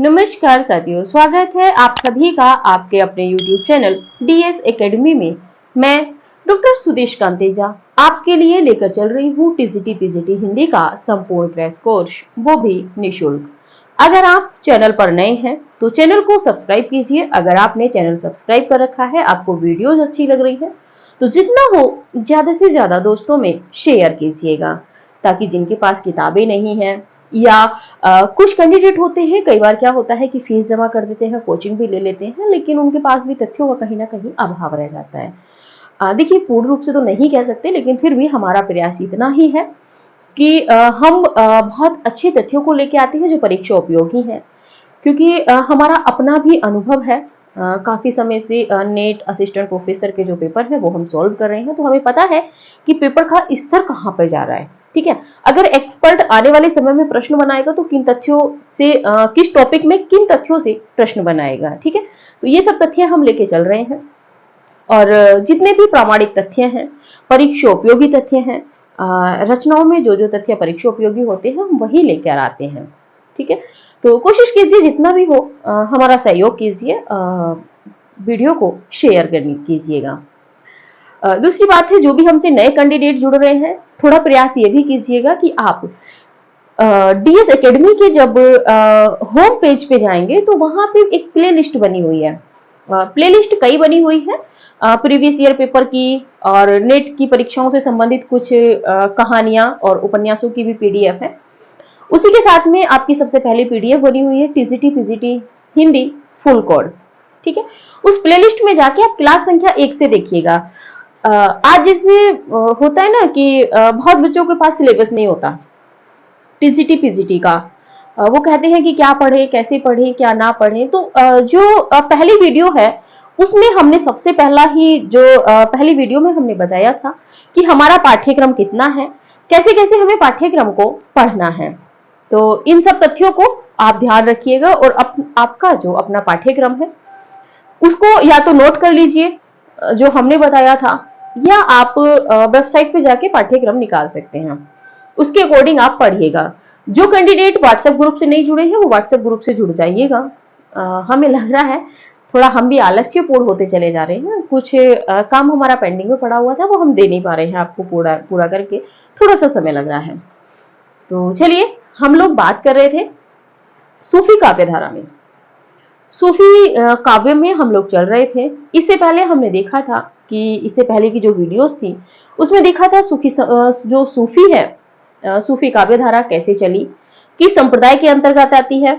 नमस्कार साथियों, स्वागत है आप सभी का आपके अपने YouTube चैनल DS एकेडमी में। मैं डॉक्टर सुदेश कांतेजा आपके लिए लेकर चल रही हूँ टीजीटी पीजीटी हिंदी का संपूर्ण क्रैश कोर्स, वो भी निःशुल्क। अगर आप चैनल पर नए हैं तो चैनल को सब्सक्राइब कीजिए। अगर आपने चैनल सब्सक्राइब कर रखा है, आपको वीडियोज अच्छी लग रही है तो जितना हो ज्यादा से ज्यादा दोस्तों में शेयर कीजिएगा, ताकि जिनके पास किताबें नहीं है या कुछ कैंडिडेट होते हैं, कई बार क्या होता है कि फीस जमा कर देते हैं, कोचिंग भी ले लेते हैं, लेकिन उनके पास भी तथ्यों का कहीं ना कहीं अभाव रह जाता है। देखिए, पूर्ण रूप से तो नहीं कह सकते, लेकिन फिर भी हमारा प्रयास इतना ही है कि हम बहुत अच्छे तथ्यों को लेके आते हैं जो परीक्षा उपयोगी है। क्योंकि हमारा अपना भी अनुभव है, काफी समय से नेट असिस्टेंट प्रोफेसर के जो पेपर है वो हम सॉल्व कर रहे हैं, तो हमें पता है कि पेपर का स्तर कहाँ पर जा रहा है। ठीक है, अगर एक्सपर्ट आने वाले समय में प्रश्न बनाएगा तो किन तथ्यों से किस टॉपिक में किन तथ्यों से प्रश्न बनाएगा। ठीक है, तो ये सब तथ्य हम लेके चल रहे हैं और जितने भी प्रामाणिक तथ्य हैं, परीक्षा उपयोगी तथ्य हैं, रचनाओं में जो जो तथ्य परीक्षा उपयोगी होते हैं हम वही लेकर आते हैं। ठीक है, तो कोशिश कीजिए जितना भी हो हमारा सहयोग कीजिए, वीडियो को शेयर कीजिएगा। दूसरी बात है, जो भी हमसे नए कैंडिडेट जुड़ रहे हैं, थोड़ा प्रयास ये भी कीजिएगा कि आप DS एकेडमी के जब होम पेज पे जाएंगे तो वहां पे एक प्ले लिस्ट बनी हुई है। प्ले लिस्ट कई बनी हुई है, प्रीवियस ईयर पेपर की और नेट की परीक्षाओं से संबंधित कुछ कहानियां और उपन्यासों की भी PDF है। उसी के साथ में आपकी सबसे पहली PDF बनी हुई है TGT PGT Hindi full course. ठीक है, उस प्लेलिस्ट में जाके आप क्लास संख्या 1 से देखिएगा। आज जैसे होता है ना कि बहुत बच्चों के पास सिलेबस नहीं होता टीजीटी पीजीटी का, वो कहते हैं कि क्या पढ़े, कैसे पढ़े, क्या ना पढ़े। तो जो पहली वीडियो है उसमें हमने सबसे पहला ही जो पहली वीडियो में हमने बताया था कि हमारा पाठ्यक्रम कितना है, कैसे कैसे हमें पाठ्यक्रम को पढ़ना है। तो इन सब तथ्यों को आप ध्यान रखिएगा और आपका जो अपना पाठ्यक्रम है उसको या तो नोट कर लीजिए जो हमने बताया था, या आप वेबसाइट पे जाके पाठ्यक्रम निकाल सकते हैं, उसके अकॉर्डिंग आप पढ़िएगा। जो कैंडिडेट व्हाट्सएप ग्रुप से नहीं जुड़े हैं वो व्हाट्सएप ग्रुप से जुड़ जाइएगा। हमें लग रहा है थोड़ा हम भी आलस्यपूर्ण होते चले जा रहे हैं, कुछ काम हमारा पेंडिंग में पड़ा हुआ था वो हम दे नहीं पा रहे हैं आपको पूरा करके, थोड़ा सा समय लग रहा है। तो चलिए, हम लोग बात कर रहे थे सूफी काव्य धारा में। सूफी काव्य में हम लोग चल रहे थे। इससे पहले हमने देखा था कि इससे पहले की जो वीडियोस थी उसमें देखा था जो सूफी है, सूफी काव्य धारा कैसे चली, किस संप्रदाय के अंतर्गत आती है।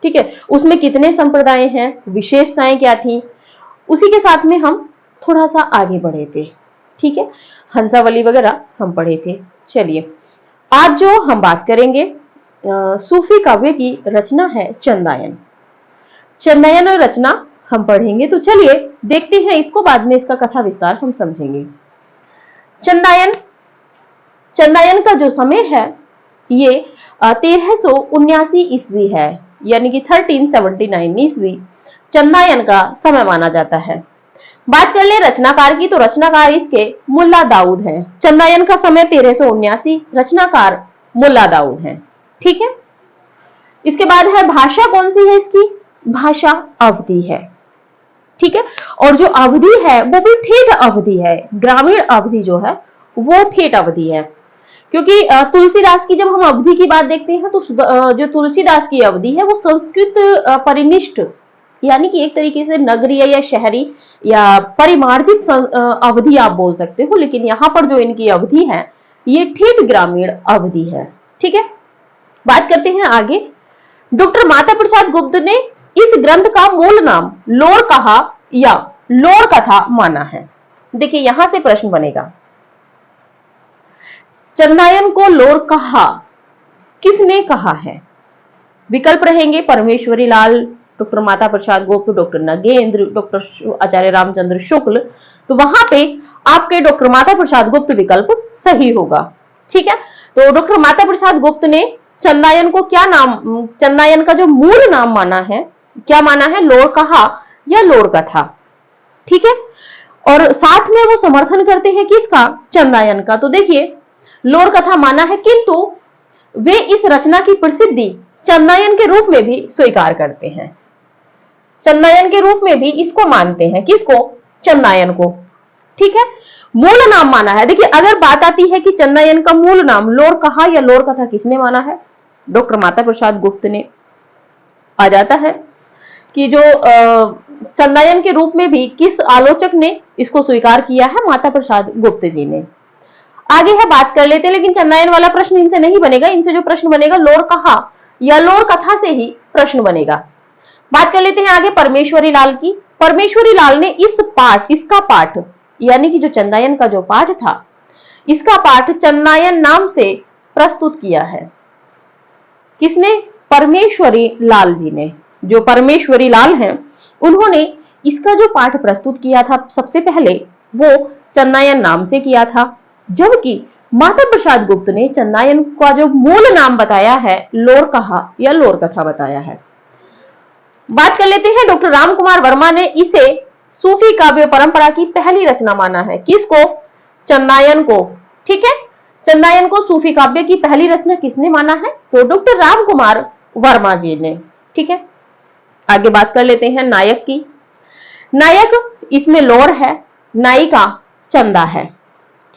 ठीक है, उसमें कितने संप्रदाय हैं, विशेषताएं क्या थी, उसी के साथ में हम थोड़ा सा आगे बढ़े थे। ठीक है, हंसावली वगैरह हम पढ़े थे। चलिए, आज जो हम बात करेंगे सूफी काव्य की रचना है चंदायन। चंदायन रचना हम पढ़ेंगे, तो चलिए देखते हैं इसको, बाद में इसका कथा विस्तार हम समझेंगे। चंदायन का जो समय है ये 1379 ईस्वी है, यानी कि 1379 ईस्वी चंदायन का समय माना जाता है। बात कर ले रचनाकार की, तो रचनाकार इसके मुल्ला दाऊद हैं। चंदायन का समय 1379, रचनाकार मुल्ला दाऊद हैं। ठीक है, इसके बाद है भाषा कौन सी है इसकी, भाषा अवधी है। ठीक है, और जो अवधि है वो भी ठेठ अवधि है, ग्रामीण अवधि जो है वो ठेठ अवधि है। क्योंकि तुलसीदास की जब हम अवधि की बात देखते हैं तो जो तुलसीदास की अवधि है वो संस्कृत परिनिष्ठ, यानी कि एक तरीके से नगरीय या शहरी या परिमार्जित अवधि आप बोल सकते हो, लेकिन यहाँ पर जो इनकी अवधि है ये ठेठ ग्रामीण अवधि है। ठीक है, बात करते हैं आगे। डॉक्टर माता प्रसाद गुप्त ने इस ग्रंथ का मूल नाम लोर कहा या लोर कथा माना है। देखिए, यहां से प्रश्न बनेगा, चंदायन को लोर कहा किसने कहा है। विकल्प रहेंगे परमेश्वरी लाल, डॉक्टर माता प्रसाद गुप्त, डॉक्टर नगेंद्र, डॉक्टर आचार्य रामचंद्र शुक्ल। तो वहां पे आपके डॉक्टर माता प्रसाद गुप्त विकल्प सही होगा। ठीक है, तो डॉक्टर माता प्रसाद गुप्त ने चंदायन को क्या नाम, चंदायन का जो मूल नाम माना है, क्या माना है, लोर कहा या लोर कथा। ठीक है, और साथ में वो समर्थन करते हैं किसका, चंदायन का। तो देखिए, लोर कथा माना है, किंतु वे इस रचना की प्रसिद्धि चंदायन के रूप में भी स्वीकार करते हैं। चंदायन के रूप में भी इसको मानते हैं। किसको? चंदायन को। ठीक है, मूल नाम माना है। देखिए, अगर बात आती है कि चंदायन का मूल नाम लोरकहा या लोरकथा किसने माना है? डॉक्टर माता प्रसाद गुप्त ने। आ जाता है कि जो चंदायन के रूप में भी किस आलोचक ने इसको स्वीकार किया है? माता प्रसाद गुप्त जी ने। आगे है, बात कर लेते हैं, लेकिन चंदायन वाला प्रश्न इनसे नहीं बनेगा। इनसे जो प्रश्न बनेगा लोरकहा या लोरकथा से ही प्रश्न बनेगा। बात कर लेते हैं आगे परमेश्वरी लाल की। परमेश्वरी लाल ने इसका पाठ यानी कि जो चंदायन का जो पाठ था, इसका पाठ चंदायन नाम से प्रस्तुत किया है। किसने? परमेश्वरी लाल जी ने। जो परमेश्वरी लाल हैं, उन्होंने इसका जो पाठ प्रस्तुत किया था सबसे पहले, वो चंदायन नाम से किया था, जबकि माता प्रसाद गुप्त ने चंदायन का जो मूल नाम बताया है, लोरकहा या लोरकथा बताया है। बात कर लेते हैं, डॉक्टर राम कुमार वर्मा ने इसे सूफी काव्य परंपरा की पहली रचना माना है। किसको? चंदायन को। ठीक है, चंदायन को सूफी काव्य की पहली रचना किसने माना है? तो डॉक्टर राम कुमार वर्मा जी ने। ठीक है, आगे बात कर लेते हैं नायक की। नायक इसमें लोर है, नायिका चंदा है।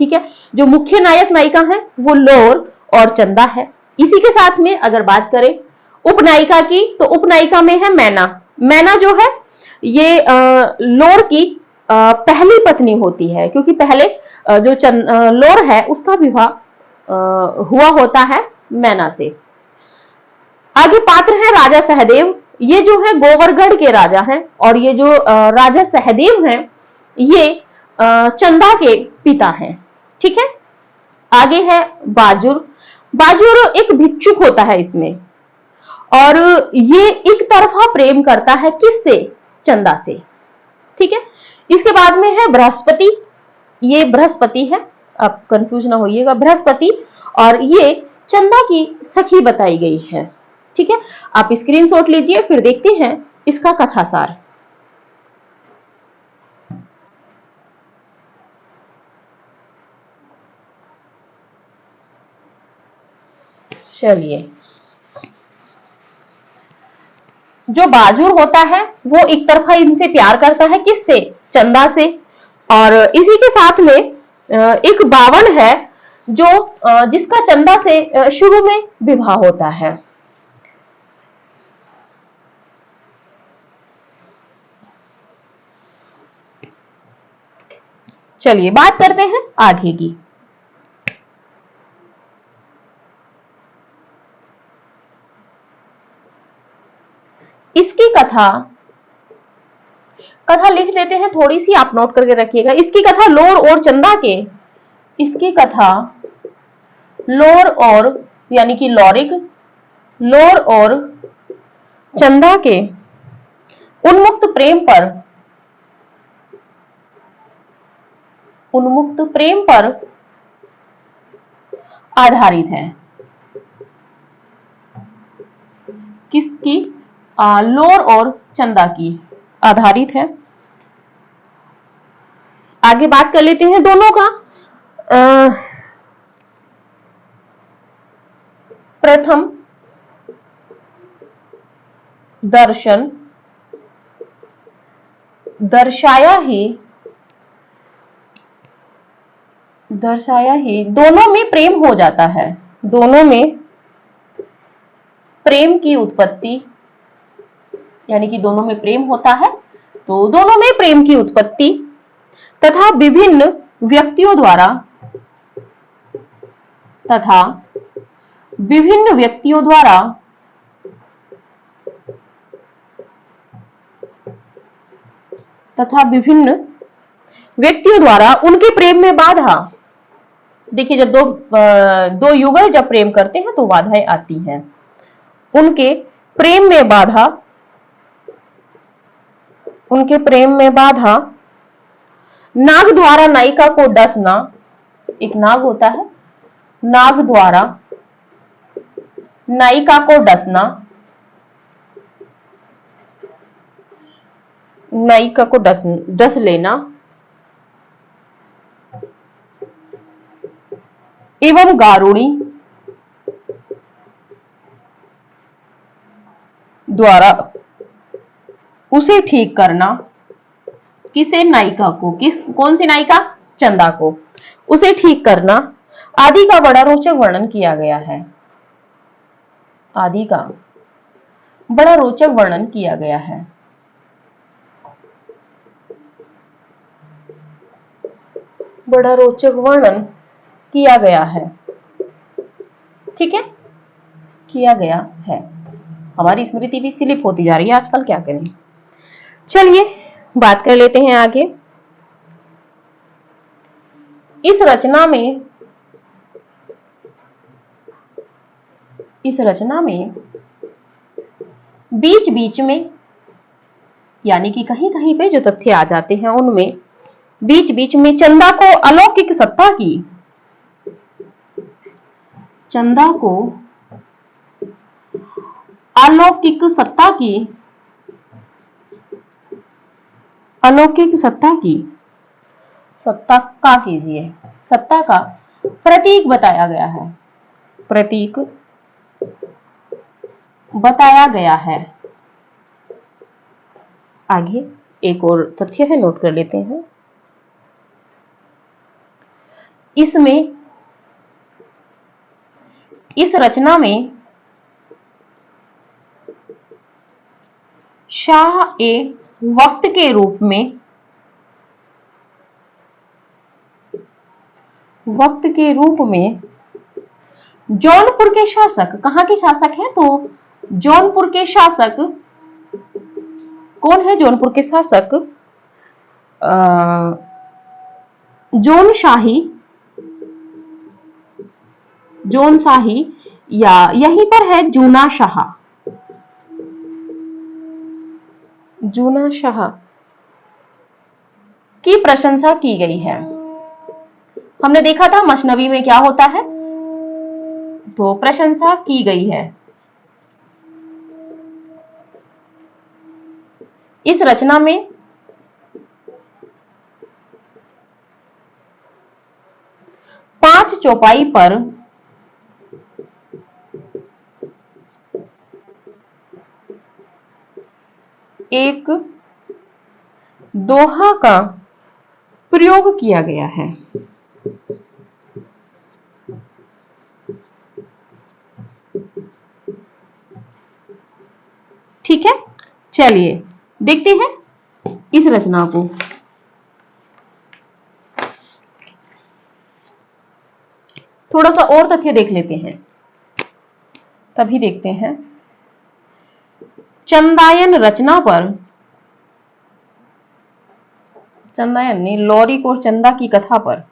ठीक है, जो मुख्य नायक नायिका है वो लोर और चंदा है। इसी के साथ में अगर बात करें उपनायिका की, तो उपनायिका में है मैना। मैना जो है ये लोर की पहली पत्नी होती है, क्योंकि पहले जो लोर है उसका विवाह हुआ होता है मैना से। आगे पात्र है राजा सहदेव। ये जो है गोवर्गढ़ के राजा हैं, और ये जो राजा सहदेव हैं, ये चंदा के पिता हैं। ठीक है, आगे है बाजुर। बाजुर एक भिक्षुक होता है इसमें, और ये एक तरफा प्रेम करता है। किससे? चंदा से। ठीक है, इसके बाद में है बृहस्पति। ये बृहस्पति है, आप कंफ्यूज ना होइएगा, बृहस्पति, और ये चंदा की सखी बताई गई है। ठीक है, आप स्क्रीनशॉट लीजिए, फिर देखते हैं इसका कथासार। चलिए, जो बाजुर होता है वो एक तरफा इनसे प्यार करता है। किससे? चंदा से। और इसी के साथ में एक बावन है जो जिसका चंदा से शुरू में विवाह होता है। चलिए बात करते हैं आगे की। इसकी कथा लिख लेते हैं, थोड़ी सी आप नोट करके रखिएगा। इसकी कथा लोर और चंदा के, इसकी कथा लोर और यानी कि लौरिक, लोर और चंदा के उन्मुक्त प्रेम पर आधारित है। किसकी? लोर और चंदा की आधारित है। आगे बात कर लेते हैं दोनों का। प्रथम दर्शन दर्शाया ही दोनों में प्रेम हो जाता है। दोनों में प्रेम की उत्पत्ति, यानी कि दोनों में प्रेम होता है, तो दोनों में प्रेम की उत्पत्ति तथा विभिन्न व्यक्तियों द्वारा उनके प्रेम में बाधा। देखिए, जब दो युगल जब प्रेम करते हैं तो बाधाएं आती हैं। उनके प्रेम में बाधा नाग द्वारा नायिका को डसना। एक नाग होता है, नाग द्वारा नायिका को डसना, नायिका को डस लेना, एवं गारुणी द्वारा उसे ठीक करना। किसे? नायिका को। कौन सी नायिका? चंदा को। उसे ठीक करना आदि का बड़ा रोचक वर्णन किया गया है। आदि का बड़ा रोचक वर्णन किया गया है। बड़ा रोचक वर्णन किया गया है। ठीक है, किया गया है। हमारी स्मृति भी स्लिप होती जा रही है आजकल, क्या करें। चलिए बात कर लेते हैं आगे। इस रचना में बीच बीच में, यानी कि कहीं कहीं पे जो तथ्य आ जाते हैं उनमें बीच बीच में चंदा को अलौकिक सत्ता की, चंदा को अलौकिक सत्ता की, अलौकिक सत्ता की, सत्ता का कीजिए, सत्ता का प्रतीक बताया गया है। प्रतीक बताया गया है। आगे एक और तथ्य है, नोट कर लेते हैं। इसमें, इस रचना में शाह ए वक्त के रूप में, वक्त के रूप में जौनपुर के शासक, कहां के शासक हैं? तो जौनपुर के शासक कौन है? जौनपुर के शासक जोन शाही, जोन शाही, या यहीं पर है जूना शाह, जूना शाह की प्रशंसा की गई है। हमने देखा था मसनवी में क्या होता है, तो प्रशंसा की गई है। इस रचना में पांच चौपाई पर एक दोहा का प्रयोग किया गया है। ठीक है, चलिए देखते हैं इस रचना को। थोड़ा सा और तथ्य देख लेते हैं, तभी देखते हैं। चंदायन रचना पर, चंदायन ने लौरिक और चंदा की कथा पर,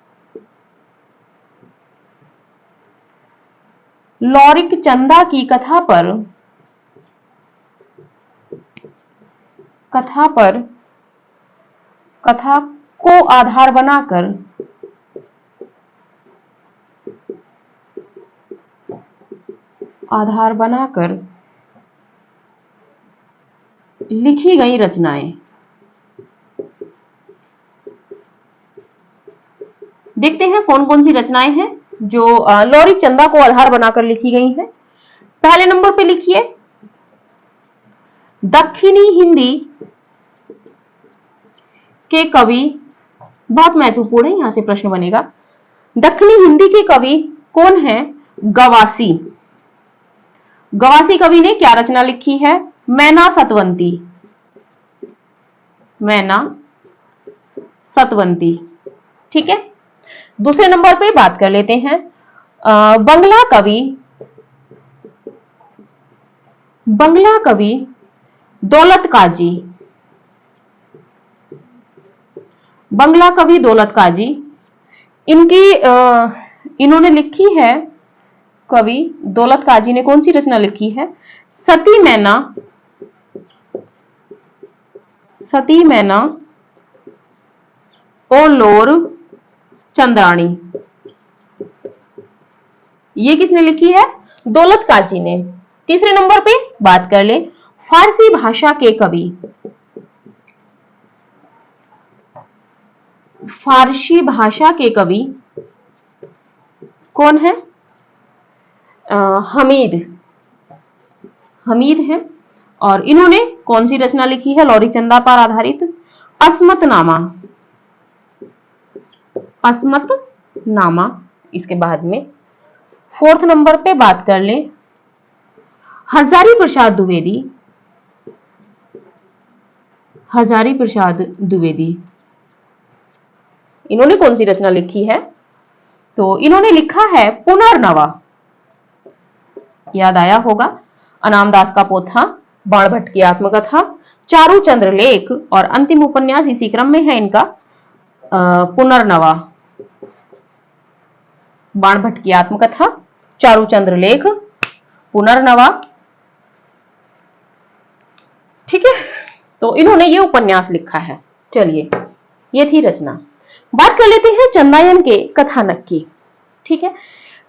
लौरिक चंदा की कथा पर, कथा पर, कथा को आधार बनाकर लिखी गई रचनाएं। देखते हैं कौन कौन सी रचनाएं हैं जो लौरिक चंदा को आधार बनाकर लिखी गई हैं। पहले नंबर पे लिखिए दक्षिणी हिंदी के कवि, बहुत महत्वपूर्ण है, यहां से प्रश्न बनेगा। दक्षिणी हिंदी के कवि कौन है? गवासी। गवासी कवि ने क्या रचना लिखी है? मैना सतवंती, मैना सतवंती। ठीक है, दूसरे नंबर पे बात कर लेते हैं बंगला कवि, बंगला कवि दौलत काजी, बंगला कवि दौलत काजी। इनकी इन्होंने लिखी है, कवि दौलत काजी ने कौन सी रचना लिखी है? सती मैना, सती मैना ओलोर चंद्राणी। ये किसने लिखी है? दौलत काजी ने। तीसरे नंबर पे बात कर ले फारसी भाषा के कवि, फारसी भाषा के कवि कौन है? हमीद, हमीद है। और इन्होंने कौन सी रचना लिखी है लौरिक चंदा पर आधारित? अस्मतनामा। अस्मतनामा। इसके बाद में 4th नंबर पे बात कर ले हजारी प्रसाद द्विवेदी। हजारी प्रसाद द्विवेदी इन्होंने कौन सी रचना लिखी है? तो इन्होंने लिखा है पुनर्नवा। याद आया होगा, अनाम दास का पोथा, बाण भट्ट की आत्मकथा, चारू चंद्र लेख और अंतिम उपन्यास इसी क्रम में है इनका पुनर्नवा। बाण भट्ट की आत्मकथा, चारू चंद्र लेख, पुनर्नवा। ठीक है, तो इन्होंने ये उपन्यास लिखा है। चलिए, ये थी रचना। बात कर लेते हैं चंदायन के कथानक की। ठीक है,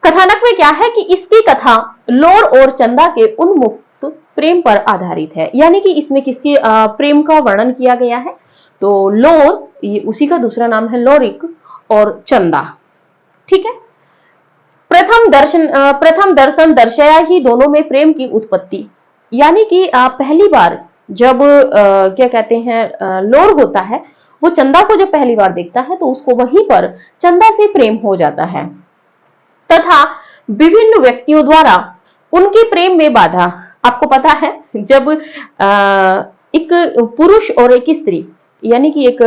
कथानक में क्या है कि इसकी कथा लोर और चंदा के उन्मुक्त प्रेम पर आधारित है, यानी कि इसमें किसके प्रेम का वर्णन किया गया है? तो लोर, ये उसी का दूसरा नाम है लोरिक, और चंदा। ठीक है, प्रथम दर्शन दर्शाया ही दोनों में प्रेम की उत्पत्ति, यानी कि पहली बार जब क्या कहते हैं लोर होता है, वो चंदा को जब पहली बार देखता है तो उसको वहीं पर चंदा से प्रेम हो जाता है, तथा विभिन्न व्यक्तियों द्वारा उनके प्रेम में बाधा। आपको पता है, जब एक पुरुष और एक स्त्री, यानी कि एक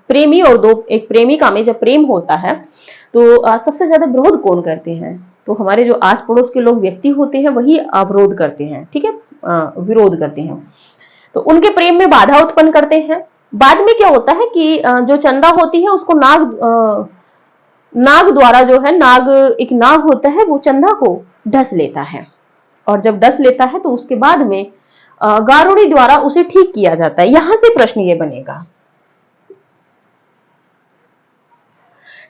प्रेमी और एक प्रेमिका में जब प्रेम होता है तो सबसे ज्यादा विरोध कौन करते हैं? तो हमारे जो आस पड़ोस के लोग व्यक्ति होते हैं वही अवरोध करते हैं। ठीक है, विरोध करते हैं, तो उनके प्रेम में बाधा उत्पन्न करते हैं। बाद में क्या होता है कि जो चंदा होती है उसको नाग द्वारा जो है, एक नाग होता है, वो चंदा को डस लेता है, और जब डस लेता है तो उसके बाद में गारुड़ी द्वारा उसे ठीक किया जाता है। यहां से प्रश्न ये बनेगा,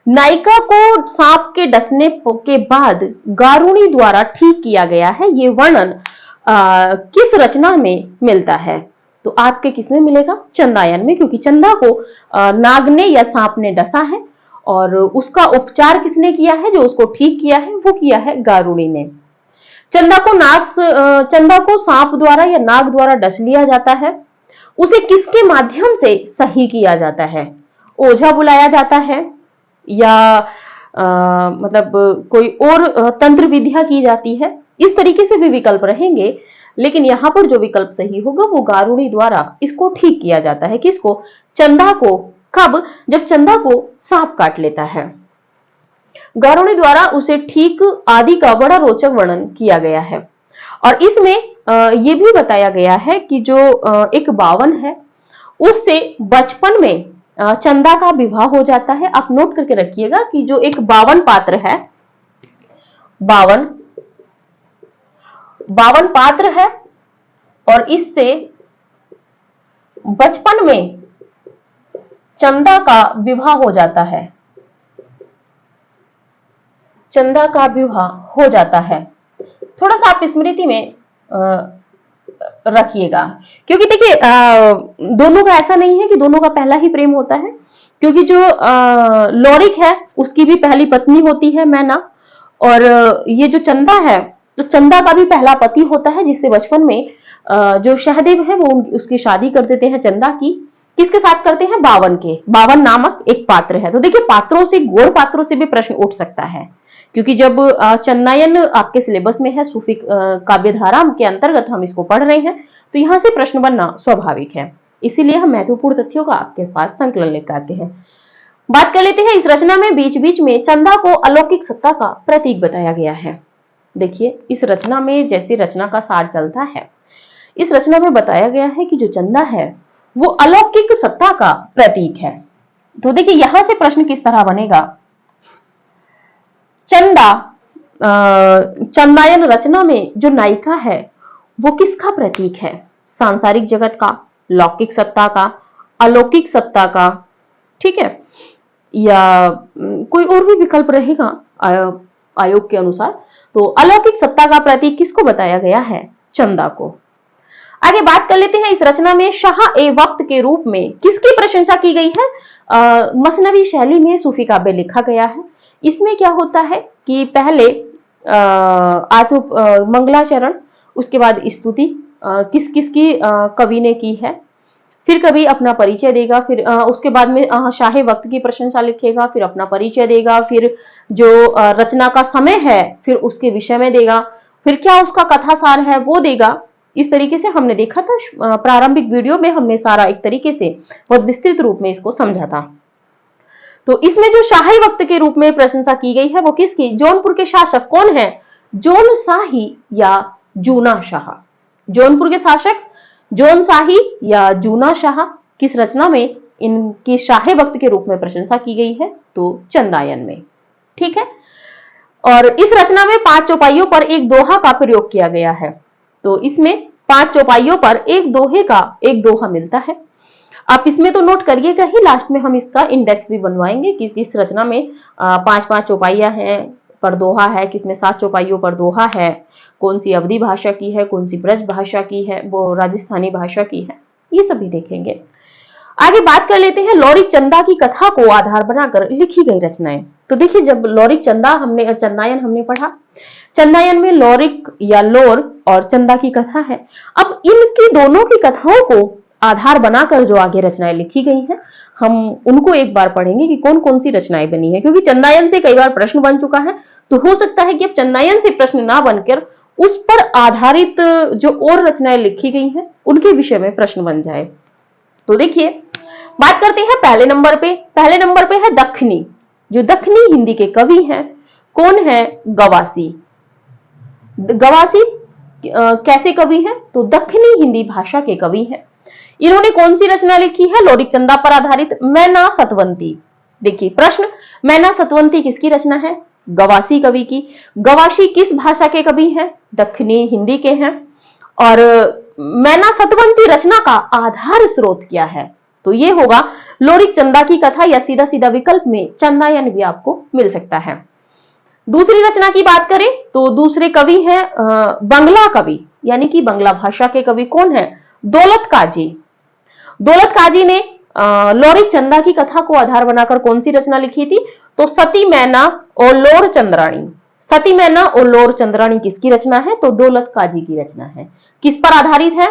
नायिका को सांप के डसने के बाद गारुड़ी द्वारा ठीक किया गया है, ये वर्णन किस रचना में मिलता है? तो आपके किसमें मिलेगा? चंदायन में, क्योंकि चंदा को नाग ने या सांप ने डसा है, और उसका उपचार किसने किया है? जो उसको ठीक किया है वो किया है गारुड़ी ने। चंदा को सांप द्वारा या नाग द्वारा डस लिया जाता है, उसे किसके माध्यम से सही किया जाता है? ओझा बुलाया जाता है, या मतलब कोई और तंत्र विद्या की जाती है? इस तरीके से भी विकल्प रहेंगे, लेकिन यहां पर जो विकल्प सही होगा वो गारुड़ी द्वारा इसको ठीक किया जाता है। किसको? चंदा को। कब? जब चंदा को सांप काट लेता है। गारुड़ी द्वारा उसे ठीक आदि का बड़ा रोचक वर्णन किया गया है, और इसमें यह भी बताया गया है कि जो एक बावन है उससे बचपन में चंदा का विवाह हो जाता है। आप नोट करके रखिएगा कि जो एक बावन पात्र है, बावन पात्र है, और इससे बचपन में चंदा का विवाह हो जाता है। चंदा का विवाह हो जाता है, थोड़ा सा आप स्मृति में रखिएगा, क्योंकि देखिए दोनों का ऐसा नहीं है कि दोनों का पहला ही प्रेम होता है, क्योंकि जो लौरिक है उसकी भी पहली पत्नी होती है मैना, और ये जो चंदा है तो चंदा का भी पहला पति होता है, जिससे बचपन में जो सहदेव है वो उसकी शादी कर देते हैं चंदा की। किसके साथ करते हैं? बावन के। बावन नामक एक पात्र है। तो देखिए, पात्रों से, गौड़ पात्रों से भी प्रश्न उठ सकता है, क्योंकि जब चंदायन आपके सिलेबस में है, सूफी काव्यधारा के अंतर्गत हम इसको पढ़ रहे हैं, तो यहां से प्रश्न बनना स्वाभाविक है। इसीलिए हम महत्वपूर्ण तथ्यों का आपके पास संकलन लेकर आते हैं। बात कर लेते हैं, इस रचना में बीच बीच में चंदा को अलौकिक सत्ता का प्रतीक बताया गया है। देखिए, इस रचना में जैसे रचना का सार चलता है, इस रचना में बताया गया है कि जो चंदा है वो अलौकिक सत्ता का प्रतीक है। तो देखिए, यहां से प्रश्न किस तरह बनेगा? चंदायन रचना में जो नायिका है वो किसका प्रतीक है? सांसारिक जगत का, लौकिक सत्ता का, अलौकिक सत्ता का, ठीक है, या कोई और भी विकल्प रहेगा आयोग के अनुसार। तो अलौकिक सत्ता का प्रतीक किसको बताया गया है? चंदा को। आगे बात कर लेते हैं, इस रचना में शाह ए वक्त के रूप में किसकी प्रशंसा की गई है? मसनवी शैली में सूफी काव्य लिखा गया है। इसमें क्या होता है कि पहले मंगलाचरण, उसके बाद स्तुति, किस किस की कवि ने की है। फिर कवि अपना परिचय देगा, फिर उसके बाद में शाहे वक्त की प्रशंसा लिखेगा, फिर अपना परिचय देगा, फिर जो रचना का समय है फिर उसके विषय में देगा, फिर क्या उसका कथा सार है वो देगा। इस तरीके से हमने देखा था प्रारंभिक वीडियो में, हमने सारा एक तरीके से बहुत विस्तृत रूप में इसको समझा था। तो इसमें जो शाही वक्त के रूप में प्रशंसा की गई है वो किसकी? जौनपुर के शासक कौन है? जोन शाही या जूना शाह। जौनपुर के शासक जोन शाही या जूना शाह। किस रचना में इनकी शाही वक्त के रूप में प्रशंसा की गई है? तो चंदायन में। ठीक है, और इस रचना में 5 चौपाइयों पर एक दोहा का प्रयोग किया गया है। तो इसमें 5 चौपाइयों पर एक दोहे का एक दोहा मिलता है। आप इसमें तो नोट करिएगा ही, लास्ट में हम इसका इंडेक्स भी बनवाएंगे कि किस रचना में 5-5 चौपाइयां हैं पर दोहा है, किसमें 7 चौपाइयों पर दोहा है, कौन सी अवधी भाषा की है, कौन सी ब्रज भाषा की है, वो राजस्थानी भाषा की है, ये सभी देखेंगे। आगे बात कर लेते हैं लौरिक चंदा की कथा को आधार बनाकर लिखी गई रचनाएं। तो देखिए, जब लौरिक चंदा चंदायन हमने पढ़ा, चंदायन में लौरिक या लोर और चंदा की कथा है। अब इनकी दोनों की कथाओं को आधार बनाकर जो आगे रचनाएं लिखी गई हैं, हम उनको एक बार पढ़ेंगे कि कौन कौन सी रचनाएं बनी है, क्योंकि चंदायन से कई बार प्रश्न बन चुका है। तो हो सकता है कि अब चंदायन से प्रश्न ना बनकर उस पर आधारित जो और रचनाएं लिखी गई हैं उनके विषय में प्रश्न बन जाए। तो देखिए, बात करते हैं पहले नंबर पे। पहले नंबर पे है दक्खनी। जो दक्खनी हिंदी के कवि हैं कौन है? गवासी। गवासी कैसे कवि हैं? तो दक्खनी हिंदी भाषा के कवि हैं। इन्होंने कौन सी रचना लिखी है लौरिक चंदा पर आधारित? मैना सतवंती। देखिए प्रश्न, मैना सतवंती किसकी रचना है? गवासी कवि की। गवासी किस भाषा के कवि हैं? दक्खनी हिंदी के हैं। और मैना सतवंती रचना का आधार स्रोत क्या है? तो ये होगा लौरिक चंदा की कथा, या सीधा सीधा विकल्प में चंदायन भी आपको मिल सकता है। दूसरी रचना की बात करें तो दूसरे कवि हैं बंगला कवि, यानी कि बंगला भाषा के कवि कौन है? दौलत काजी। दौलत काजी ने लौरिक चंदा की कथा को आधार बनाकर कौन सी रचना लिखी थी? तो सती मैना और लोर चंद्राणी। सती मैना और लोर चंद्राणी किसकी रचना है? तो दौलत काजी की रचना है। किस पर आधारित है?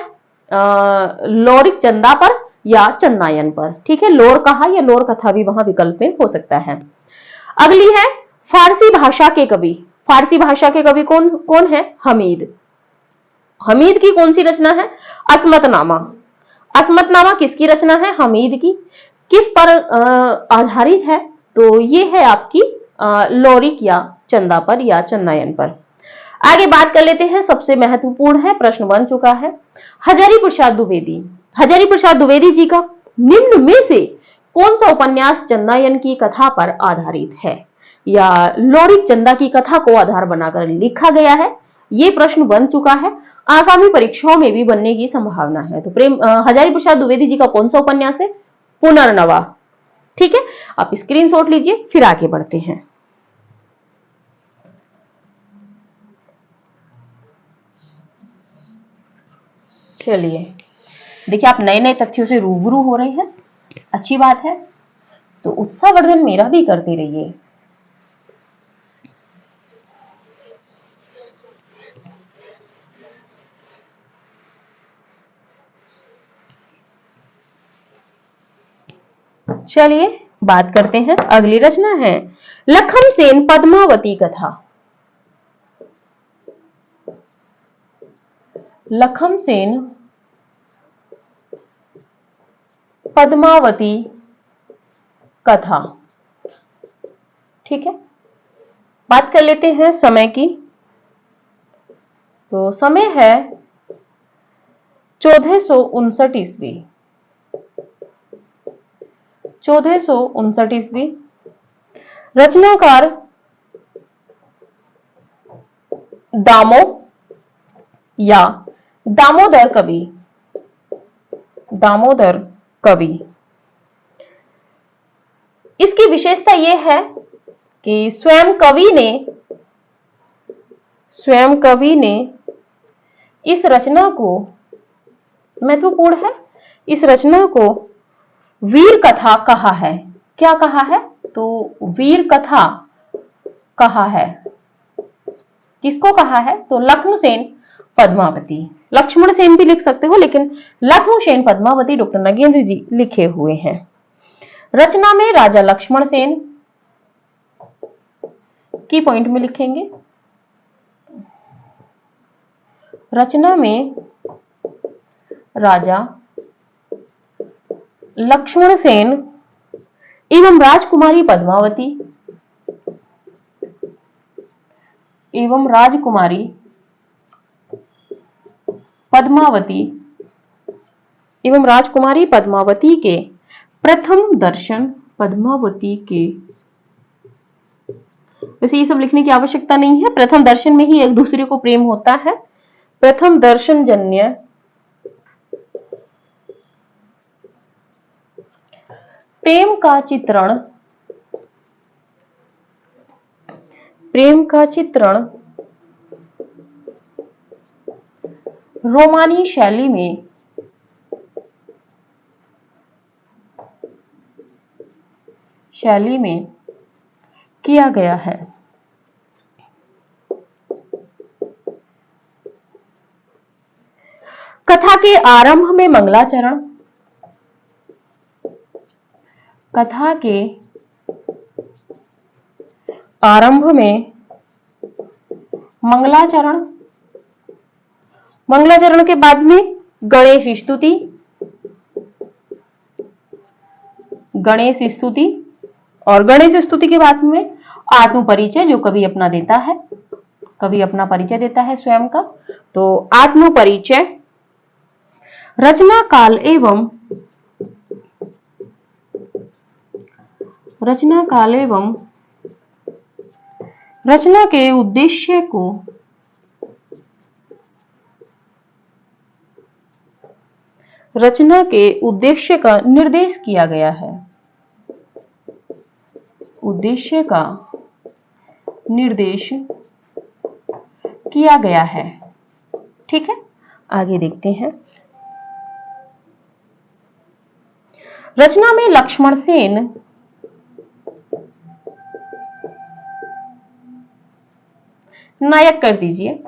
लौरिक चंदा पर या चंदायन पर। ठीक है, लोर कहा या लोर कथा भी वहां विकल्प में हो सकता है। अगली है फारसी भाषा के कवि। फारसी भाषा के कवि कौन कौन है? हमीद। हमीद की कौन सी रचना है? अस्मतनामा। अस्मतनामा किसकी रचना है? हमीद की। किस पर आधारित है? तो ये है आपकी लौरिक या चंदा पर या चंदायन पर। आगे बात कर लेते हैं, सबसे महत्वपूर्ण है, प्रश्न बन चुका है, हजारी प्रसाद द्विवेदी। हजारी प्रसाद द्विवेदी जी का निम्न में से कौन सा उपन्यास चंदायन की कथा पर आधारित है या लौरिक चंदा की कथा को आधार बनाकर लिखा गया है? ये प्रश्न बन चुका है, आगामी परीक्षाओं में भी बनने की संभावना है। तो हजारी प्रसाद द्विवेदी जी का कौन सा उपन्यास है? पुनर्नवा। ठीक है, आप स्क्रीनशॉट लीजिए, फिर आगे बढ़ते हैं। चलिए, देखिए आप नए नए तथ्यों से रूबरू हो रहे हैं, अच्छी बात है। तो उत्साहवर्धन मेरा भी करते रहिए। चलिए बात करते हैं, अगली रचना है लखम सेन पद्मावती कथा। लखम सेन पद्मावती कथा। ठीक है, बात कर लेते हैं समय की। तो समय है 1459 ईस्वी। 1459 ईस्वी। रचनाकार दामो या दामोदर कवि। दामोदर कवि। इसकी विशेषता यह है कि स्वयं कवि ने इस रचना को, महत्वपूर्ण है, इस रचना को वीर कथा कहा है। क्या कहा है? तो वीर कथा कहा है। किसको कहा है? तो लखनसेन पद्मावती। लक्ष्मण सेन भी लिख सकते हो, लेकिन लखनऊ सेन पद्मावती डॉक्टर नगेंद्र जी लिखे हुए हैं। रचना में राजा लक्ष्मण सेन की पॉइंट में लिखेंगे। रचना में राजा लक्ष्मण सेन एवं राजकुमारी पद्मावती एवं राजकुमारी पद्मावती एवं राजकुमारी पद्मावती के प्रथम दर्शन पद्मावती के, वैसे ये सब लिखने की आवश्यकता नहीं है, प्रथम दर्शन में ही एक दूसरे को प्रेम होता है। प्रथम दर्शन जन्य प्रेम का चित्रण, प्रेम का चित्रण रोमानी शैली में किया गया है। कथा के आरंभ में मंगलाचरण, कथा के आरंभ में मंगलाचरण, मंगलाचरण के बाद में गणेश स्तुति, गणेश स्तुति, और गणेश स्तुति के बाद में आत्म परिचय, जो कवि अपना देता है, कवि अपना परिचय देता है स्वयं का, तो आत्म परिचय। रचना काल एवं रचना के उद्देश्य को रचना के उद्देश्य का निर्देश किया गया है, उद्देश्य का निर्देश किया गया है। ठीक है, आगे देखते हैं। रचना में लक्ष्मण सेन नायक कर दीजिए।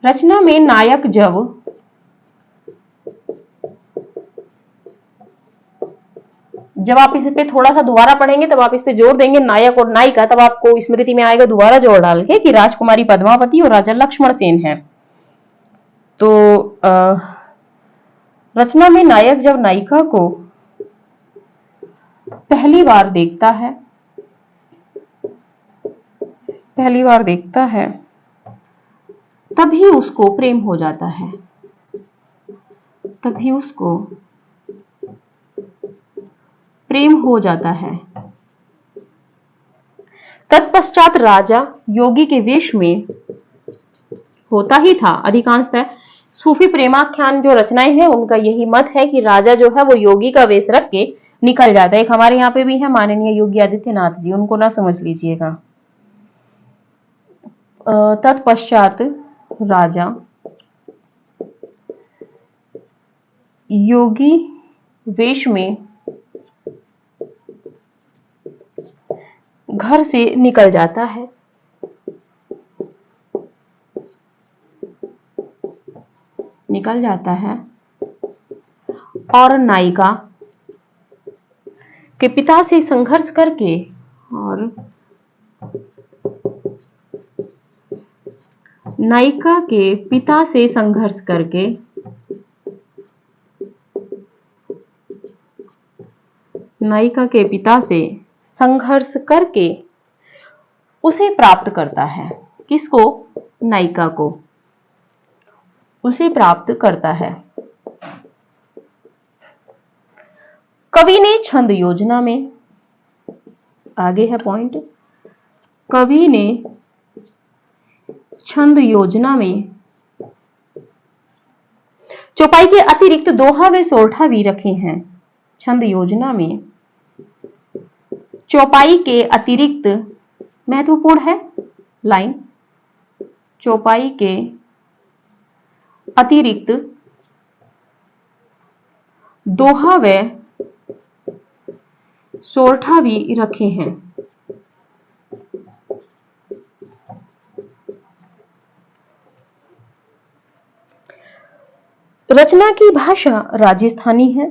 रचना में नायक जब आप इस पे थोड़ा सा दोबारा पढ़ेंगे तब आप इस पे जोर देंगे नायक और नायिका, तब आपको स्मृति में आएगा दोबारा जोर डाल के कि राजकुमारी पद्मावती और राजा लक्ष्मण सेन है। तो रचना में नायक जब नायिका को पहली बार देखता है तभी उसको प्रेम हो जाता है, तभी उसको प्रेम हो जाता है। तत्पश्चात राजा योगी के वेश में होता ही था। अधिकांशतः सूफी प्रेमाख्यान जो रचनाएं हैं उनका यही मत है कि राजा जो है वो योगी का वेश रख के निकल जाता है। एक हमारे यहाँ पे भी है माननीय योगी आदित्यनाथ जी, उनको ना समझ लीजिएगा। तत्पश्चात राजा योगी वेश में घर से निकल जाता है। और नायिका के पिता से संघर्ष करके उसे प्राप्त करता है। किसको? नायिका को उसे प्राप्त करता है। कवि ने छंद योजना में, आगे है पॉइंट, कवि ने छंद योजना में चौपाई के अतिरिक्त दोहा व सोरठा भी रखे हैं। छंद योजना में चौपाई के अतिरिक्त, महत्वपूर्ण है लाइन, चौपाई के अतिरिक्त दोहा व सोरठा भी रखे हैं। रचना की भाषा राजस्थानी है।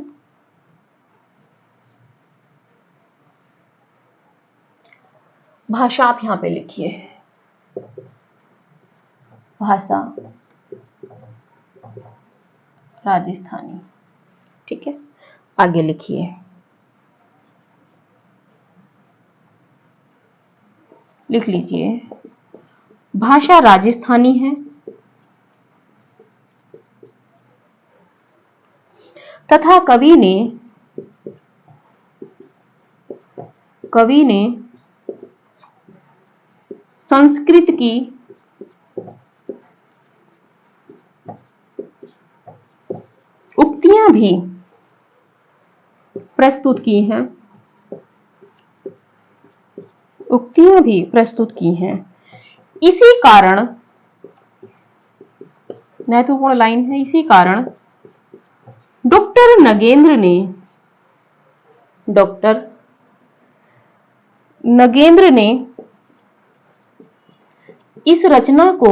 भाषा आप यहां पे लिखिए, भाषा राजस्थानी। ठीक है, आगे लिखिए, लिख लीजिए भाषा राजस्थानी है तथा कवि ने संस्कृत की उक्तियां भी प्रस्तुत की हैं, उक्तियां भी प्रस्तुत की हैं। इसी कारण, महत्वपूर्ण लाइन है, इसी कारण डॉक्टर नगेंद्र ने इस रचना को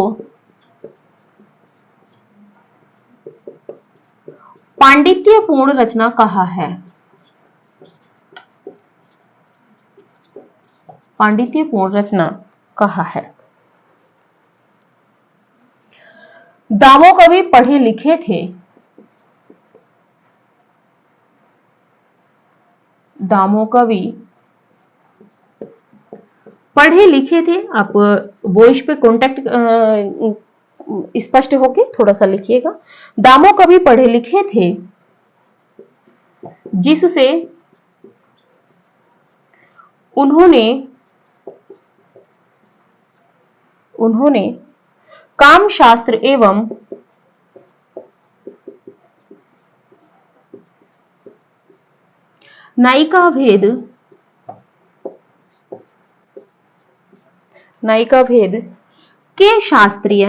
पांडित्यपूर्ण रचना कहा है। पांडित्यपूर्ण रचना कहा है। दामो कवि पढ़े लिखे थे। दामो कवि पढ़े लिखे थे। आप वॉइस पे कांटेक्ट स्पष्ट होके थोड़ा सा लिखिएगा। दामो कवि पढ़े लिखे थे जिससे उन्होंने कामशास्त्र एवं नायिका भेद के शास्त्रीय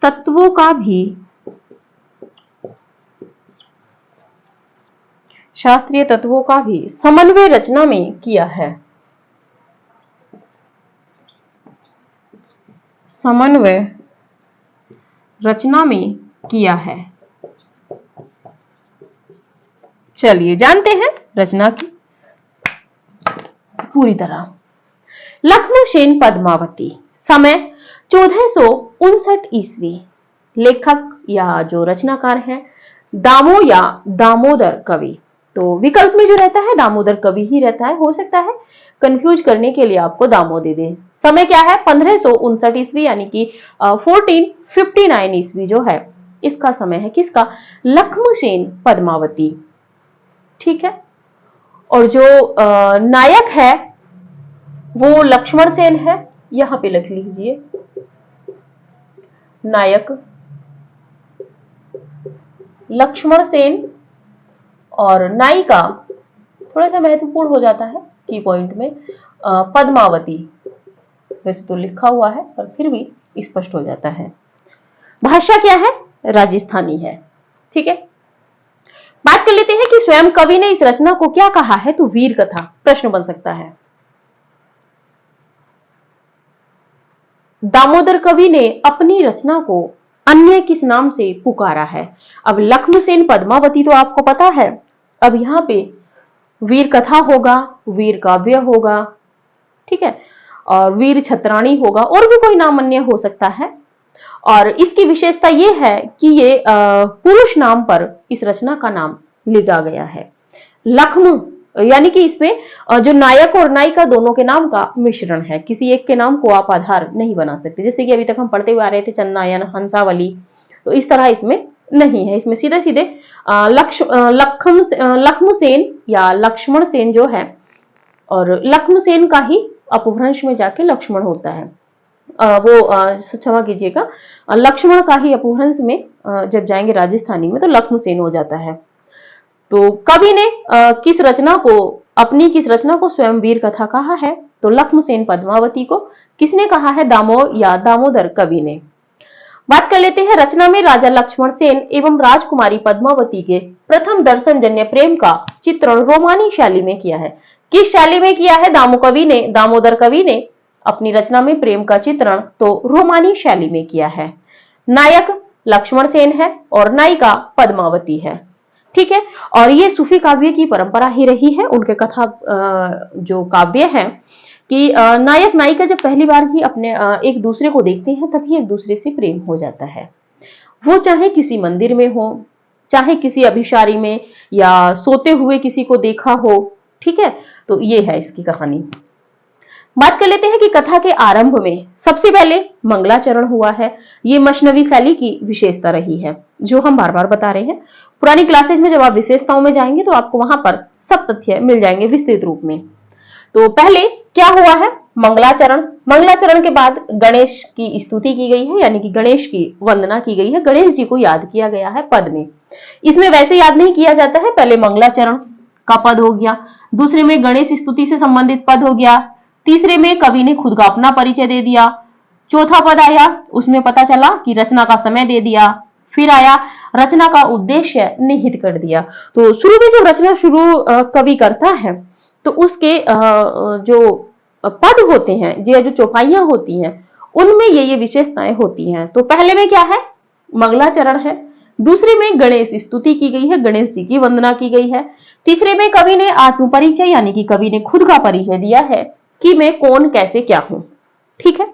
तत्वों का भी समन्वय रचना में किया है। समन्वय रचना में किया है। चलिए जानते हैं रचना की पूरी तरह। लक्ष्मणसेन पद्मावती, समय 1459 ईस्वी। लेखक या जो रचनाकार है दामो या दामोदर कवि। तो विकल्प में जो रहता है दामोदर कवि ही रहता है। हो सकता है कंफ्यूज करने के लिए आपको दामो दे दे। समय क्या है 1559 ईस्वी, यानी कि 1459 ईस्वी जो है इसका समय है किसका? लक्ष्मणसेन पद्मावती। ठीक है, और जो नायक है वो लक्ष्मणसेन है। यहां पे लिख लीजिए नायक लक्ष्मणसेन, और नायिका थोड़ा सा महत्वपूर्ण हो जाता है की पॉइंट में पद्मावती। वैसे तो लिखा हुआ है पर फिर भी स्पष्ट हो जाता है। भाषा क्या है? राजस्थानी है। ठीक है, बात कर लेते हैं कि स्वयं कवि ने इस रचना को क्या कहा है। तो वीर कथा प्रश्न बन सकता है। दामोदर कवि ने अपनी रचना को अन्य किस नाम से पुकारा है? अब लक्ष्मणसेन पद्मावती तो आपको पता है। अब यहां पे वीर कथा होगा, वीर काव्य होगा, ठीक है, और वीर छत्राणी होगा, और भी कोई नाम अन्य हो सकता है। और इसकी विशेषता यह है कि ये पुरुष नाम पर इस रचना का नाम लिखा गया है। लक्ष्मण यानी कि इसमें जो नायक और नायिका दोनों के नाम का मिश्रण है। किसी एक के नाम को आप आधार नहीं बना सकते। जैसे कि अभी तक हम पढ़ते हुए आ रहे थे चन्नायन, हंसावली, तो इस तरह इसमें नहीं है। इसमें सीधे सीधे लक्ष्मणसेन या लक्ष्मणसेन जो है, और लक्ष्मणसेन का ही अपभ्रंश में जाके लक्ष्मण होता है। क्षमा कीजिएगा, लक्ष्मण का ही अपभ्रंश में जब जाएंगे राजस्थानी में तो लक्ष्मणसेन हो जाता है। तो कवि ने किस रचना को स्वयं वीर कथा कहा है? तो लक्ष्मणसेन पद्मावती को। किसने कहा है? दामो या दामोदर कवि ने। बात कर लेते हैं रचना में राजा लक्ष्मणसेन एवं राजकुमारी पद्मावती के प्रथम दर्शनजन्य प्रेम का चित्रण रोमानी शैली में किया है। किस शैली में किया है दामोदर कवि ने? अपनी रचना में प्रेम का चित्रण तो रोमानी शैली में किया है। नायक लक्ष्मण सेन है और नायिका पद्मावती है। ठीक है, और ये सूफी काव्य की परंपरा ही रही है। उनके कथा जो काव्य है कि नायक नायिका जब पहली बार ही अपने एक दूसरे को देखते हैं तभी एक दूसरे से प्रेम हो जाता है। वो चाहे किसी मंदिर में हो, चाहे किसी अभिसारी में, या सोते हुए किसी को देखा हो। ठीक है, तो ये है इसकी कहानी। बात कर लेते हैं कि कथा के आरंभ में सबसे पहले मंगलाचरण हुआ है। ये मशनवी शैली की विशेषता रही है, जो हम बार बार बता रहे हैं। पुरानी क्लासेज में जब आप विशेषताओं में जाएंगे तो आपको वहां पर सब तथ्य मिल जाएंगे विस्तृत रूप में। तो पहले क्या हुआ है, मंगलाचरण। मंगलाचरण के बाद गणेश की स्तुति की गई है, यानी कि गणेश की वंदना की गई है, गणेश जी को याद किया गया है पद में। इसमें वैसे याद नहीं किया जाता है, पहले मंगलाचरण का पद हो गया, दूसरे में गणेश स्तुति से संबंधित पद हो गया, तीसरे में कवि ने खुद का अपना परिचय दे दिया, चौथा पद आया उसमें पता चला कि रचना का समय दे दिया, फिर आया रचना का उद्देश्य निहित कर दिया। तो शुरू में जब रचना शुरू कवि करता है तो उसके जो पद होते हैं, जो चौपाइयां होती हैं, उनमें ये विशेषताएं होती हैं। तो पहले में क्या है, मंगलाचरण है, दूसरे में गणेश स्तुति की गई है, गणेश जी की वंदना की गई है, तीसरे में कवि ने आत्म परिचय यानी कि कवि ने खुद का परिचय दिया है कि मैं कौन कैसे क्या हूं। ठीक है,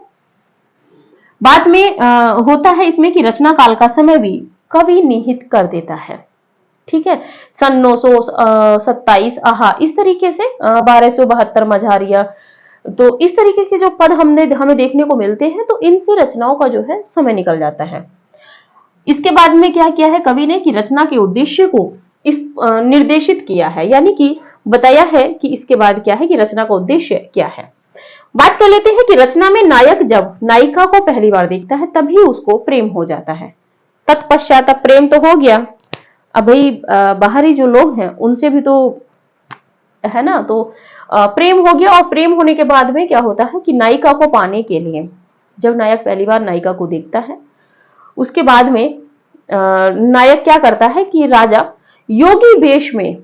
बाद में होता है इसमें कि रचना काल का समय भी कवि निहित कर देता है। ठीक है, सन 927 आहा, इस तरीके से 1272 मझारिया, तो इस तरीके के जो पद हमें देखने को मिलते हैं, तो इनसे रचनाओं का जो है समय निकल जाता है। इसके बाद में क्या किया है कवि ने कि रचना के उद्देश्य को इस निर्देशित किया है, यानी कि बताया है कि इसके बाद क्या है कि रचना का उद्देश्य क्या है। बात कर लेते हैं कि रचना में नायक जब नायिका को पहली बार देखता है तभी उसको प्रेम हो जाता है। तत्पश्चात प्रेम तो हो गया, अब भाई बाहरी जो लोग हैं उनसे भी तो है ना, तो प्रेम हो गया। और प्रेम होने के बाद में क्या होता है कि नायिका को पाने के लिए जब नायक पहली बार नायिका को देखता है, उसके बाद में नायक क्या करता है कि राजा योगी वेश में,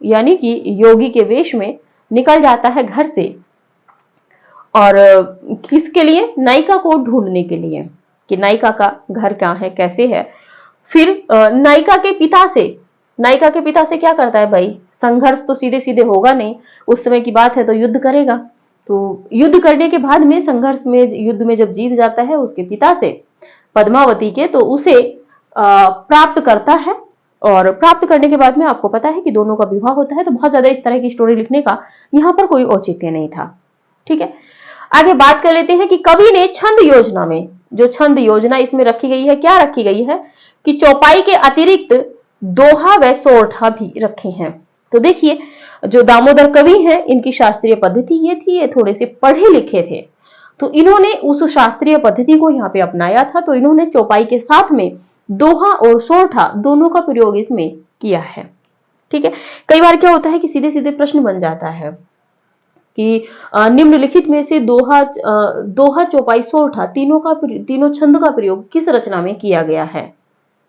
यानी कि योगी के वेश में निकल जाता है घर से, और किसके लिए, नायिका को ढूंढने के लिए कि नायिका का घर कहाँ है, कैसे है। फिर नायिका के पिता से क्या करता है भाई, संघर्ष तो सीधे सीधे होगा नहीं, उस समय की बात है, तो युद्ध करेगा। तो युद्ध करने के बाद में संघर्ष में, युद्ध में जब जीत जाता है उसके पिता से, पद्मावती के, तो उसे प्राप्त करता है। और प्राप्त करने के बाद में आपको पता है कि दोनों का विवाह होता है। तो बहुत ज्यादा इस तरह की स्टोरी लिखने का यहाँ पर कोई औचित्य नहीं था। ठीक है, आगे बात कर लेते हैं कि कवि ने छंद योजना में, जो छंद योजना इसमें रखी गई है, क्या रखी गई है कि चौपाई के अतिरिक्त दोहा व सोरठा भी रखे हैं। तो देखिए, जो दामोदर कवि हैं, इनकी शास्त्रीय पद्धति ये थी, ये थोड़े से पढ़े लिखे थे, तो इन्होंने उस शास्त्रीय पद्धति को यहाँ पे अपनाया था। तो इन्होंने चौपाई के साथ में दोहा और सोरठा दोनों का प्रयोग इसमें किया है। ठीक है, कई बार क्या होता है कि सीधे सीधे प्रश्न बन जाता है कि निम्नलिखित में से दोहा चौपाई सोरठा तीनों छंद का प्रयोग किस रचना में किया गया है।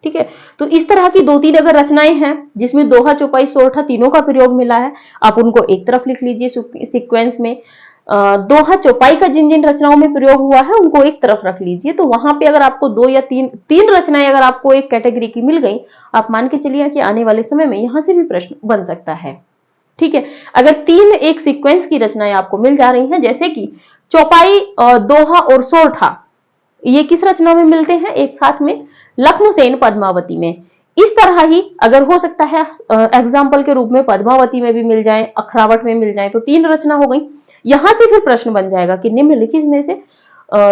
ठीक है, तो इस तरह की 2-3 अगर रचनाएं हैं जिसमें दोहा चौपाई सोरठा तीनों का प्रयोग मिला है, आप उनको एक तरफ लिख लीजिए सीक्वेंस में। दोहा चौपाई का जिन जिन रचनाओं में प्रयोग हुआ है उनको एक तरफ रख लीजिए। तो वहां पे अगर आपको 2 या 3 रचनाएं अगर आपको एक कैटेगरी की मिल गई, आप मान के चलिए कि आने वाले समय में यहां से भी प्रश्न बन सकता है। ठीक है, अगर 3 एक सीक्वेंस की रचनाएं आपको मिल जा रही हैं, जैसे कि चौपाई, दोहा और सोरठा, ये किस रचना में मिलते हैं एक साथ में, लक्ष्मणसेन पद्मावती में। इस तरह ही अगर हो सकता है एग्जाम्पल के रूप में पद्मावती में भी मिल जाए, अखरावट में मिल जाए, तो 3 रचना हो गई। यहां से फिर प्रश्न बन जाएगा कि निम्नलिखित में से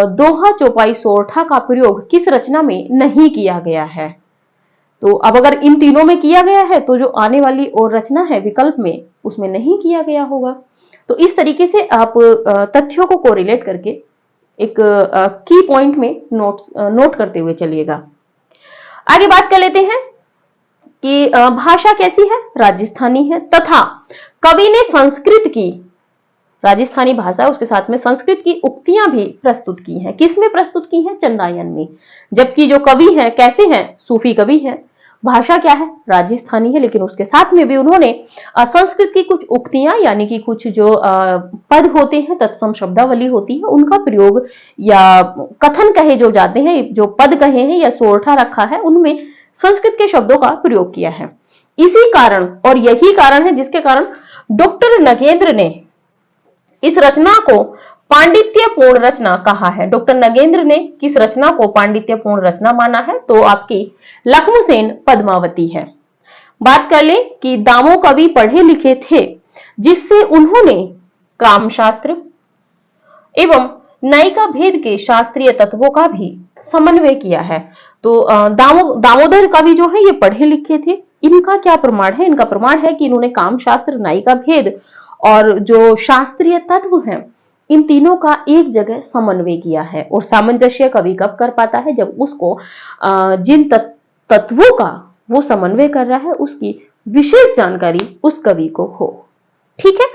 दोहा चौपाई सोरठा का प्रयोग किस रचना में नहीं किया गया है। तो अब अगर इन तीनों में किया गया है तो जो आने वाली और रचना है विकल्प में, उसमें नहीं किया गया होगा। तो इस तरीके से आप तथ्यों को कोरिलेट करके एक की पॉइंट में नोट करते हुए चलिएगा। आगे बात कर लेते हैं कि भाषा कैसी है, राजस्थानी है, तथा कवि ने संस्कृत की, राजस्थानी भाषा उसके साथ में संस्कृत की उक्तियां भी प्रस्तुत की हैं। किसमें प्रस्तुत की हैं, चंदायन में। जबकि जो कवि हैं कैसे हैं, सूफी कवि हैं, भाषा क्या है, राजस्थानी है, लेकिन उसके साथ में भी उन्होंने संस्कृत की कुछ उक्तियां यानी कि कुछ जो पद होते हैं, तत्सम शब्दावली होती है, उनका प्रयोग या कथन कहे जो जाते हैं, जो पद कहे हैं या सोरठा रखा है, उनमें संस्कृत के शब्दों का प्रयोग किया है। इसी कारण और यही कारण है जिसके कारण डॉक्टर नगेंद्र ने इस रचना को पांडित्यपूर्ण रचना कहा है। डॉक्टर नगेंद्र ने किस रचना को पांडित्यपूर्ण रचना माना है? तो आपकी लक्ष्मणसेन पद्मावती है। बात कर ले कि दामो कवि पढ़े लिखे थे, जिससे उन्होंने कामशास्त्र एवं नायिका भेद के शास्त्रीय तत्वों का भी समन्वय किया है। तो दामोदर कवि जो है ये पढ़े लिखे थे। इनका क्या प्रमाण है? इनका प्रमाण है कि इन्होंने कामशास्त्र, नायिका भेद और जो शास्त्रीय तत्व हैं, इन तीनों का एक जगह समन्वय किया है। और सामंजस्य कवि कब कर पाता है? जब उसको जिन तत्वों का वो समन्वय कर रहा है उसकी विशेष जानकारी उस कवि को हो। ठीक है,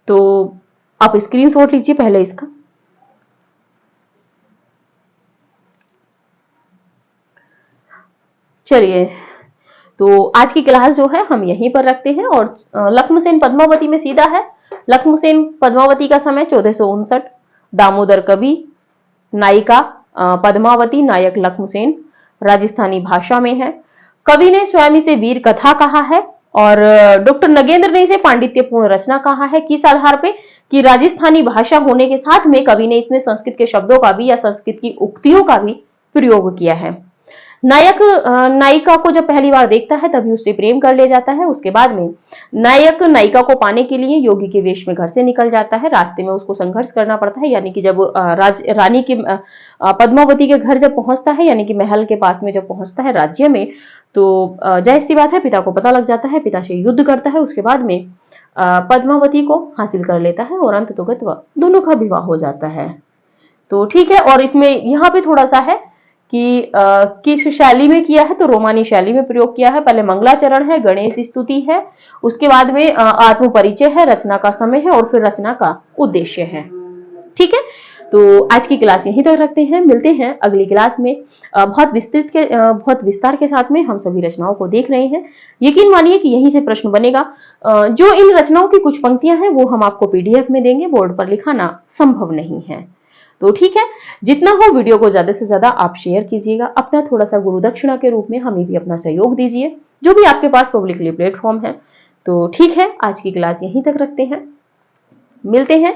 तो आप स्क्रीनशॉट लीजिए पहले इसका। चलिए, तो आज की क्लास जो है हम यहीं पर रखते हैं और लक्ष्मणसेन पद्मावती में सीधा है। लक्ष्मणसेन पद्मावती का समय 1459, दामोदर कवि, नायिका पद्मावती, नायक लक्ष्मणसेन, राजस्थानी भाषा में है। कवि ने स्वयं इसे वीर कथा कहा है और डॉक्टर नगेंद्र ने इसे पांडित्यपूर्ण रचना कहा है। किस आधार पे? कि राजस्थानी भाषा होने के साथ में कवि ने इसमें संस्कृत के शब्दों का भी या संस्कृत की उक्तियों का भी प्रयोग किया है। नायक नायिका को जब पहली बार देखता है तभी उससे प्रेम कर ले जाता है। उसके बाद में नायक नायिका को पाने के लिए योगी के वेश में घर से निकल जाता है। रास्ते में उसको संघर्ष करना पड़ता है, यानी कि जब रानी के पद्मावती के घर जब पहुंचता है, यानी कि महल के पास में जब पहुंचता है राज्य में, तो जाहिर सी बात है पिता को पता लग जाता है, पिता से युद्ध करता है। उसके बाद में पद्मावती को हासिल कर लेता है और अंततोगत्वा दोनों का विवाह हो जाता है। तो ठीक है, और इसमें यहाँ पे थोड़ा सा है कि किस शैली में किया है, तो रोमानी शैली में प्रयोग किया है। पहले मंगलाचरण है, गणेश स्तुति है, उसके बाद में आत्म परिचय है, रचना का समय है और फिर रचना का उद्देश्य है। ठीक है, तो आज की क्लास यहीं तक रखते हैं। मिलते हैं अगली क्लास में। बहुत विस्तार के साथ में हम सभी रचनाओं को देख रहे हैं। यकीन मानिए कि यहीं से प्रश्न बनेगा। जो इन रचनाओं की कुछ पंक्तियां हैं वो हम आपको PDF में देंगे, बोर्ड पर लिखाना संभव नहीं है। तो ठीक है, जितना हो वीडियो को ज्यादा से ज्यादा आप शेयर कीजिएगा। अपना थोड़ा सा गुरु दक्षिणा के रूप में हमें भी अपना सहयोग दीजिए, जो भी आपके पास पब्लिकली प्लेटफॉर्म है। तो ठीक है, आज की क्लास यहीं तक रखते हैं। मिलते हैं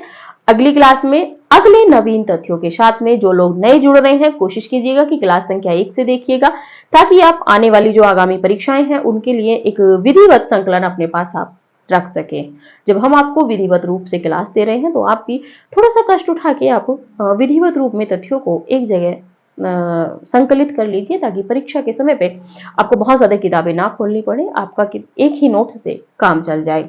अगली क्लास में अगले नवीन तथ्यों के साथ में। जो लोग नए जुड़ रहे हैं कोशिश कीजिएगा कि क्लास संख्या 1 से देखिएगा, ताकि आप आने वाली जो आगामी परीक्षाएं हैं उनके लिए एक विधिवत संकलन अपने पास आप रख सके। जब हम आपको विधिवत रूप से क्लास दे रहे हैं तो आप भी थोड़ा सा कष्ट उठा के आप विधिवत रूप में तथ्यों को एक जगह संकलित कर लीजिए, ताकि परीक्षा के समय पे आपको बहुत ज्यादा किताबें ना खोलनी पड़े, आपका एक ही नोट से काम चल जाए।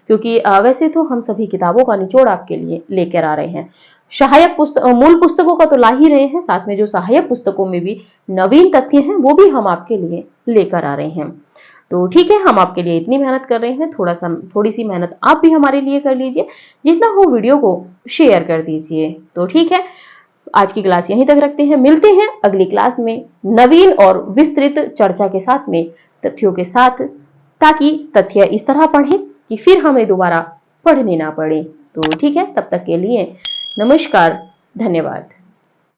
क्योंकि वैसे तो हम सभी किताबों का निचोड़ आपके लिए लेकर आ रहे हैं। सहायक मूल पुस्तकों का तो ला ही रहे हैं, साथ में जो सहायक पुस्तकों में भी नवीन तथ्य हैं वो भी हम आपके लिए लेकर आ रहे हैं। तो ठीक है, हम आपके लिए इतनी मेहनत कर रहे हैं, थोड़ी सी मेहनत आप भी हमारे लिए कर लीजिए। जितना हो वीडियो को शेयर कर दीजिए। तो ठीक है, आज की क्लास यहीं तक रखते हैं। मिलते हैं अगली क्लास में नवीन और विस्तृत चर्चा के साथ में, तथ्यों के साथ, ताकि तथ्य इस तरह पढ़ें कि फिर हमें दोबारा पढ़ने ना पड़े। तो ठीक है, तब तक के लिए नमस्कार, धन्यवाद।